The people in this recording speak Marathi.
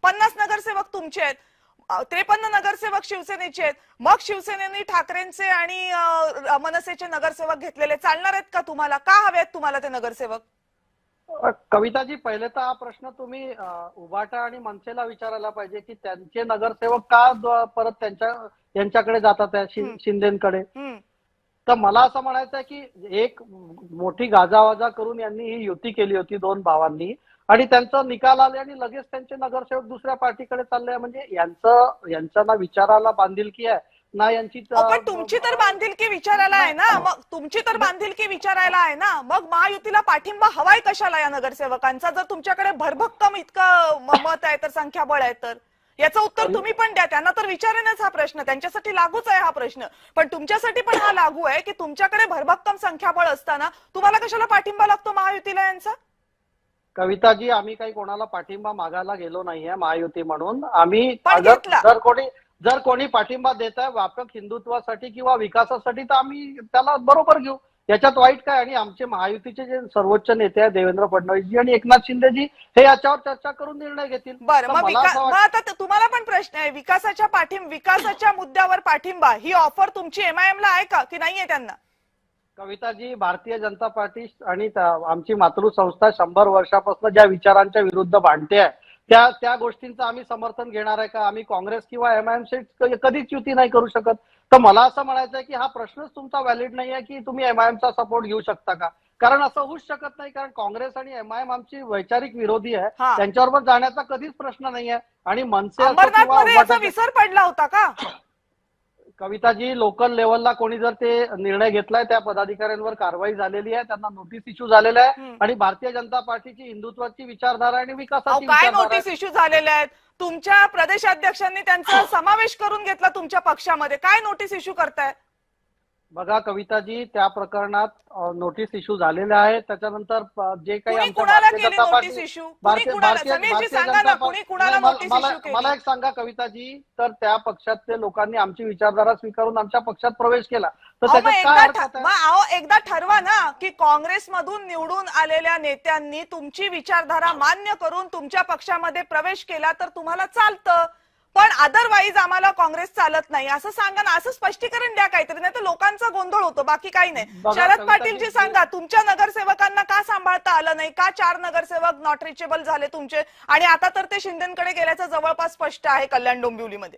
50 नगरसेवक तुमचे आहेत, 53 नगरसेवक शिवसेनेचे आहेत, मग शिवसेनेने ठाकरेंचे आणि मनसेचे नगरसेवक घेतलेले चालणार आहेत का तुम्हाला? का हवे आहेत तुम्हाला ते नगरसेवक? कविताजी, पहिले तर हा प्रश्न तुम्ही उभाटा आणि मनसेला विचारायला पाहिजे की त्यांचे नगरसेवक का परत यांच्याकडे जातात, शिंदेकडे. तर मला असं म्हणायचं आहे की एक मोठी गाजावाजा करून यांनी ही युती केली होती दोन भावांनी, आणि त्यांचा निकाल आले आणि लगेच त्यांचे नगरसेवक दुसऱ्या पार्टीकडे चालले. म्हणजे यांचा ना विचाराला बांधिलकी आहे ना यांची. पण तुमची तर बांधिलकी विचारायला आहे ना, मग तुमची तर बांधिलकी विचारायला आहे ना, मग महायुतीला पाठिंबा हवाय कशाला या नगरसेवकांचा? जर तुमच्याकडे भरभक्कम इतकं मत आहे तर, संख्याबळ आहे तर याचं उत्तर तुम्ही पण द्या. त्यांना तर विचारेनच हा प्रश्न, त्यांच्यासाठी लागूच आहे हा प्रश्न, पण तुमच्यासाठी पण हा लागू आहे की तुमच्याकडे भरभक्कम संख्याबळ असताना तुम्हाला कशाला पाठिंबा लागतो महायुतीला यांचा? कविताजी, आम्ही काही कोणाला पाठिंबा मागायला गेलो नाहीये महायुती म्हणून. आम्ही जर कोणी पाठिंबा देत आहे व्यापक हिंदुत्वासाठी किंवा विकासासाठी तर आम्ही त्याला बरोबर घेऊ, याच्यात वाईट काय. आणि आमचे महायुतीचे जे सर्वोच्च नेते आहेत देवेंद्र फडणवीसजी आणि एकनाथ शिंदेजी, हे याच्यावर चर्चा करून निर्णय घेतील. बरं, मग आता तुम्हाला पण प्रश्न आहे, विकासाच्या मुद्द्यावर पाठिंबा ही ऑफर तुमची एमआयएम ला आहे का की नाहीये त्यांना? कविताजी, भारतीय जनता पार्टी आणि आमची मातृसंस्था 100 वर्षापासून ज्या विचारांच्या विरुद्ध भांडते आहे त्या गोष्टींचं आम्ही समर्थन घेणार आहे का? आम्ही काँग्रेस किंवा एमआयएम कधीच युती नाही करू शकत. तर मला असं म्हणायचं आहे की हा प्रश्नच तुमचा व्हॅलिड नाही आहे की तुम्ही एमआयएमचा सपोर्ट घेऊ शकता का? कारण असं होऊच शकत नाही, कारण काँग्रेस आणि एमआयएम आमची वैचारिक विरोधी आहे, त्यांच्याबरोबर जाण्याचा कधीच प्रश्न नाही आहे. आणि मनसे विसर पडला होता का? कविताजी, लोकल लेवलला कोणी जर ते निर्णय घेतलाय त्या पदाधिकाऱ्यांवर कारवाई झालेली आहे, त्यांना नोटीस इश्यू झालेल्या आहे. आणि भारतीय जनता पार्टीची हिंदुत्वाची विचारधारा आणि विकासाची काय नोटीस इश्यू झालेल्या आहेत? तुमच्या प्रदेशाध्यक्षांनी त्यांचा समावेश करून घेतला तुमच्या पक्षामध्ये, काय नोटीस इश्यू करताय? बघा कविताजी, त्या प्रकरणात नोटीस इश्यू झालेल्या आहेत. त्याच्यानंतर जे काही मला एक सांगा कविताजी, तर त्या पक्षातल्या लोकांनी आमची विचारधारा स्वीकारून आमच्या पक्षात प्रवेश केला, तर त्याच्यात काय अर्थ आहे? एकदा ठरवा ना की काँग्रेसमधून निवडून आलेल्या नेत्यांनी तुमची विचारधारा मान्य करून तुमच्या पक्षामध्ये प्रवेश केला तर तुम्हाला चालतं, पण अदरवाईज आम्हाला काँग्रेस चालत नाही असं सांगा ना, असं स्पष्टीकरण द्या काहीतरी, नाही तर लोकांचा गोंधळ होतो, बाकी काही नाही. शरद पाटीलजी सांगा, तुमच्या नगरसेवकांना का सांभाळता आलं नाही? का 4 नगरसेवक नॉट रिचेबल झाले तुमचे, आणि आता तर ते शिंदेकडे गेल्याचं जवळपास स्पष्ट आहे कल्याण डोंबिवलीमध्ये?